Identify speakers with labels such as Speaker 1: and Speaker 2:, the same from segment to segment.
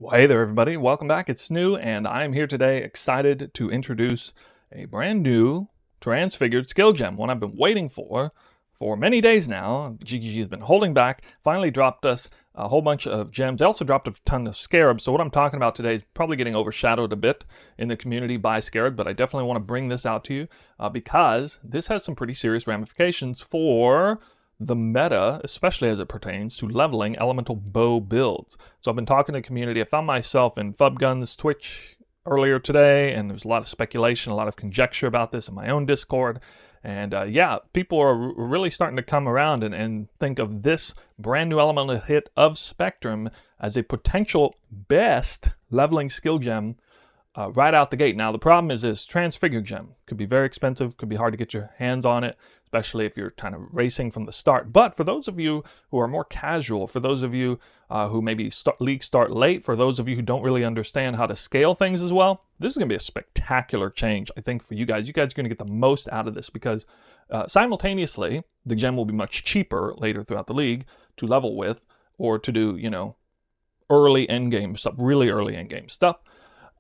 Speaker 1: Well, hey there, everybody. Welcome back. It's Snoo, and I'm here today excited to introduce a brand new transfigured skill gem, one I've been waiting for many days now. GGG has been holding back, finally dropped us a whole bunch of gems. They also dropped a ton of scarabs, so what I'm talking about today is probably getting overshadowed a bit in the community by scarab, but I definitely want to bring this out to you because this has some pretty serious ramifications for the meta, especially as it pertains to leveling elemental bow builds. So I've been talking to the community. I found myself in Fubgun's Twitch earlier today, and there's a lot of speculation, a lot of conjecture about this in my own Discord. And yeah, people are really starting to come around and think of this brand new elemental hit of Spectrum as a potential best leveling skill gem right out the gate. Now, the problem is this transfigured gem could be very expensive, could be hard to get your hands on it, especially if you're kind of racing from the start. But for those of you who are more casual, for those of you who maybe league start late, for those of you who don't really understand how to scale things as well, this is going to be a spectacular change, I think, for you guys. You guys are going to get the most out of this because simultaneously, the gem will be much cheaper later throughout the league to level with or to do, you know, early endgame stuff, really early endgame stuff.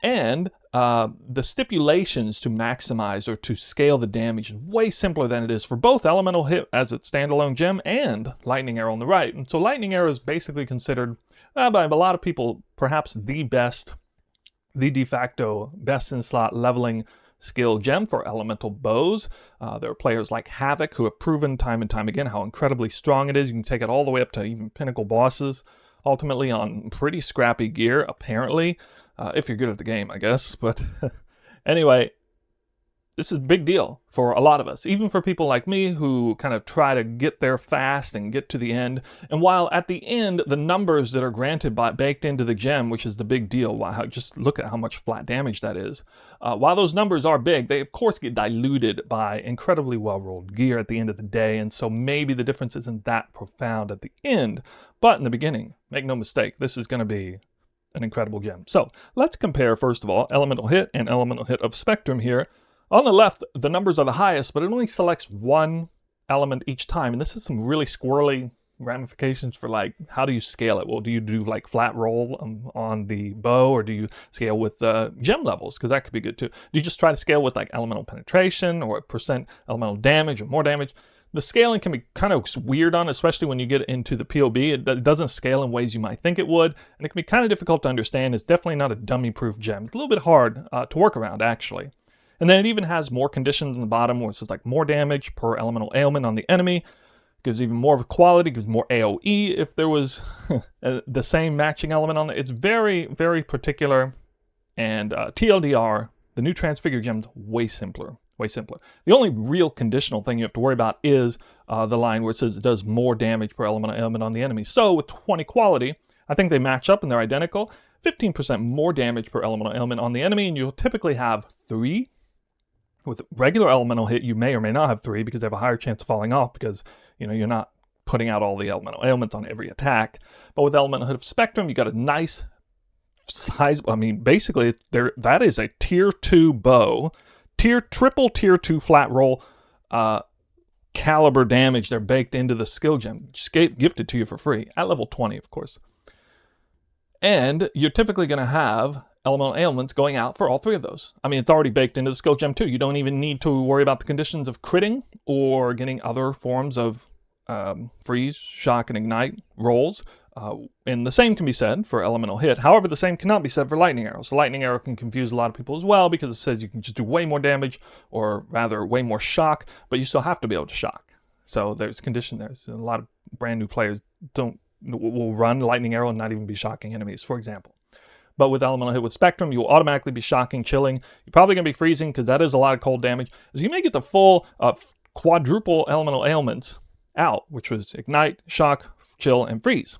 Speaker 1: And the stipulations to maximize or to scale the damage is way simpler than it is for both Elemental Hit as its standalone gem and Lightning Arrow on the right. And so Lightning Arrow is basically considered by a lot of people perhaps the best, the de facto best in slot leveling skill gem for elemental bows. There are players like Havoc who have proven time and time again how incredibly strong it is. You can take it all the way up to even pinnacle bosses, ultimately on pretty scrappy gear, apparently. If you're good at the game, I guess. But anyway, this is a big deal for a lot of us, even for people like me who kind of try to get there fast and get to the end. And while at the end, the numbers that are granted baked into the gem, which is the big deal, just look at how much flat damage that is. While those numbers are big, they of course get diluted by incredibly well-rolled gear at the end of the day. And so maybe the difference isn't that profound at the end. But in the beginning, make no mistake, this is going to be an incredible gem. So let's compare, first of all, Elemental Hit and Elemental Hit of Spectrum here. On the left, the numbers are the highest, but it only selects one element each time. And this is some really squirrely ramifications for, like, how do you scale it? Well, do you do like flat roll on the bow, or do you scale with gem levels? Because that could be good too. Do you just try to scale with like elemental penetration or percent elemental damage or more damage? The scaling can be kind of weird on, especially when you get into the PoE. It doesn't scale in ways you might think it would, and it can be kind of difficult to understand. It's definitely not a dummy-proof gem. It's a little bit hard to work around, actually. And then it even has more conditions on the bottom, where it says like more damage per elemental ailment on the enemy. Gives even more of quality, gives more AoE if there was the same matching element on there. It's very, very particular. And TLDR, the new Transfigure Gem's way simpler. Way simpler. The only real conditional thing you have to worry about is the line where it says it does more damage per elemental ailment on the enemy. So with 20 quality, I think they match up and they're identical. 15% more damage per elemental ailment on the enemy, and you'll typically have 3. With regular elemental hit, you may or may not have 3 because they have a higher chance of falling off because, you know, you're not putting out all the elemental ailments on every attack. But with Elemental Hit of Spectrum, you got a nice size. I mean, basically, that is a tier 2 bow. Triple tier 2 flat roll caliber damage. They're baked into the skill gem, just gifted to you for free at level 20, of course. And you're typically going to have elemental ailments going out for all 3 of those. I mean, it's already baked into the skill gem too. You don't even need to worry about the conditions of critting or getting other forms of freeze, shock, and ignite rolls. And the same can be said for Elemental Hit. However, the same cannot be said for Lightning Arrow. So Lightning Arrow can confuse a lot of people as well because it says you can just do way more damage, or rather way more shock, but you still have to be able to shock. So there's condition there. So a lot of brand new players will run Lightning Arrow and not even be shocking enemies, for example. But with Elemental Hit with Spectrum, you'll automatically be shocking, chilling. You're probably going to be freezing because that is a lot of cold damage. So you may get the full quadruple elemental ailments out, which was Ignite, Shock, Chill, and Freeze,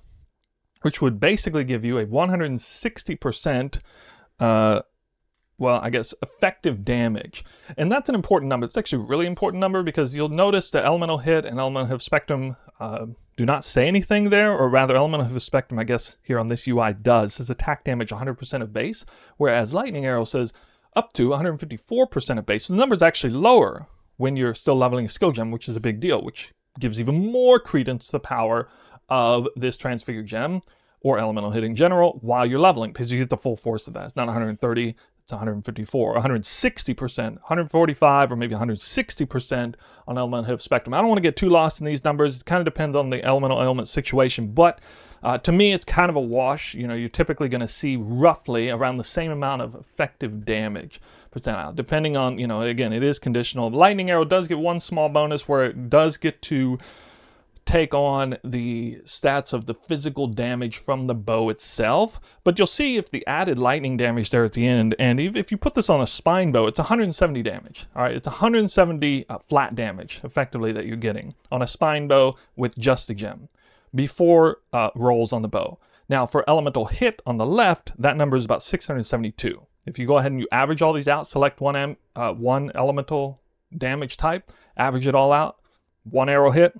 Speaker 1: which would basically give you a 160%, well, I guess, effective damage. And that's an important number. It's actually a really important number because you'll notice that Elemental Hit and Elemental Hit of Spectrum do not say anything there, or rather Elemental Hit of Spectrum, I guess, here on this UI does. It says attack damage 100% of base, whereas Lightning Arrow says up to 154% of base. So the number's actually lower when you're still leveling a skill gem, which is a big deal, which gives even more credence to the power of this Transfigured Gem, or elemental hit in general while you're leveling, because you get the full force of that. It's not 130, it's 154, 160%, 145, or maybe 160% on elemental hit of spectrum. I don't want to get too lost in these numbers. It kind of depends on the elemental element situation, but to me, it's kind of a wash. You know, you're typically going to see roughly around the same amount of effective damage percentile, depending on, you know, again, it is conditional. Lightning Arrow does get one small bonus where it does get to take on the stats of the physical damage from the bow itself, but you'll see if the added lightning damage there at the end, and if you put this on a spine bow, it's 170 damage. All right, it's 170 flat damage effectively that you're getting on a spine bow with just a gem before rolls on the bow. Now for elemental hit on the left, that number is about 672. If you go ahead and you average all these out, select one elemental damage type, average it all out, one arrow hit,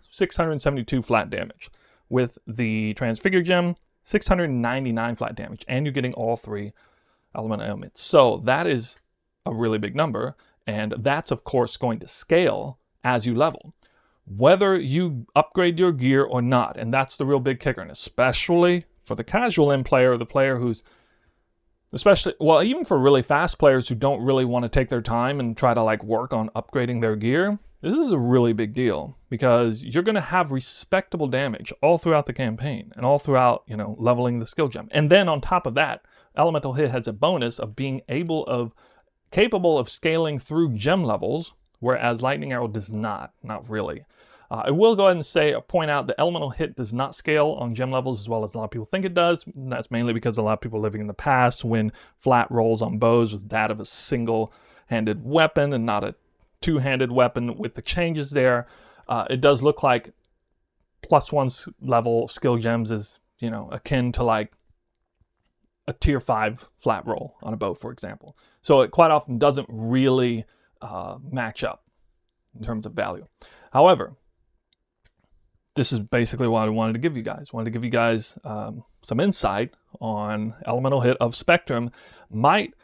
Speaker 1: 672 flat damage. With the Transfigure Gem, 699 flat damage, and you're getting all three elemental elements. So that is a really big number, and that's of course going to scale as you level, whether you upgrade your gear or not. And that's the real big kicker, and especially for the casual end player, or the player who's especially, well, even for really fast players who don't really want to take their time and try to like work on upgrading their gear, this is a really big deal, because you're going to have respectable damage all throughout the campaign and all throughout, you know, leveling the skill gem. And then on top of that, elemental hit has a bonus of being capable of scaling through gem levels, whereas lightning arrow does not really. I will go ahead and point out that elemental hit does not scale on gem levels as well as a lot of people think it does. And that's mainly because a lot of people living in the past, when flat rolls on bows was that of a single-handed weapon and not a two-handed weapon. With the changes there, it does look like +1 level skill gems is, you know, akin to like a tier 5 flat roll on a bow, for example. So it quite often doesn't really match up in terms of value. However, this is basically what I wanted to give you guys. I wanted to give you guys some insight on elemental hit of spectrum might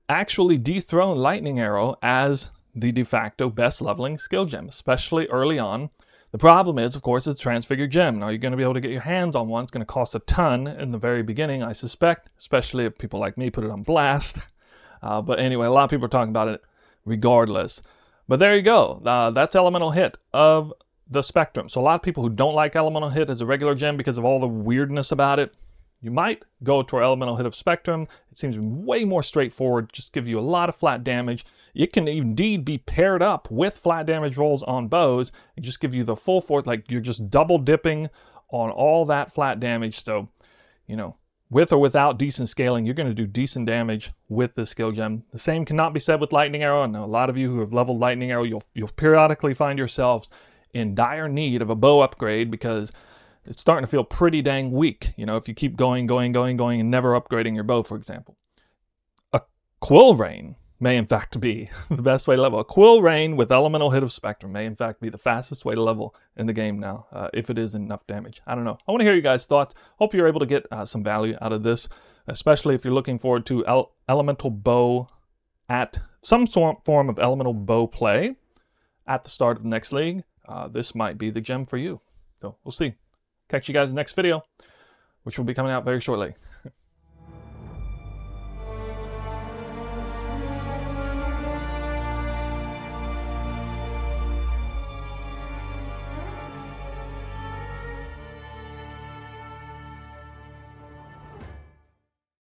Speaker 1: actually dethrone lightning arrow as the de facto best leveling skill gem, especially early on. The problem is, of course, it's a Transfigured Gem. Now, you're going to be able to get your hands on one. It's going to cost a ton in the very beginning, I suspect, especially if people like me put it on blast. But anyway, a lot of people are talking about it regardless. But there you go. That's elemental hit of the spectrum. So a lot of people who don't like elemental hit as a regular gem because of all the weirdness about it, you might go to our elemental hit of spectrum. It seems way more straightforward, just give you a lot of flat damage. It can indeed be paired up with flat damage rolls on bows and just give you the full force, like you're just double dipping on all that flat damage. So, you know, with or without decent scaling, you're going to do decent damage with this skill gem. The same cannot be said with lightning arrow. I know a lot of you who have leveled lightning arrow, you'll periodically find yourselves in dire need of a bow upgrade because it's starting to feel pretty dang weak, you know, if you keep going and never upgrading your bow, for example. A Quill Rain may in fact be the best way to level. A Quill Rain with elemental hit of spectrum may in fact be the fastest way to level in the game now, if it is enough damage. I don't know. I want to hear you guys' thoughts. Hope you're able to get some value out of this, especially if you're looking forward to elemental bow at some form of elemental bow play at the start of the next league. This might be the gem for you. So we'll see. Catch you guys in the next video, which will be coming out very shortly.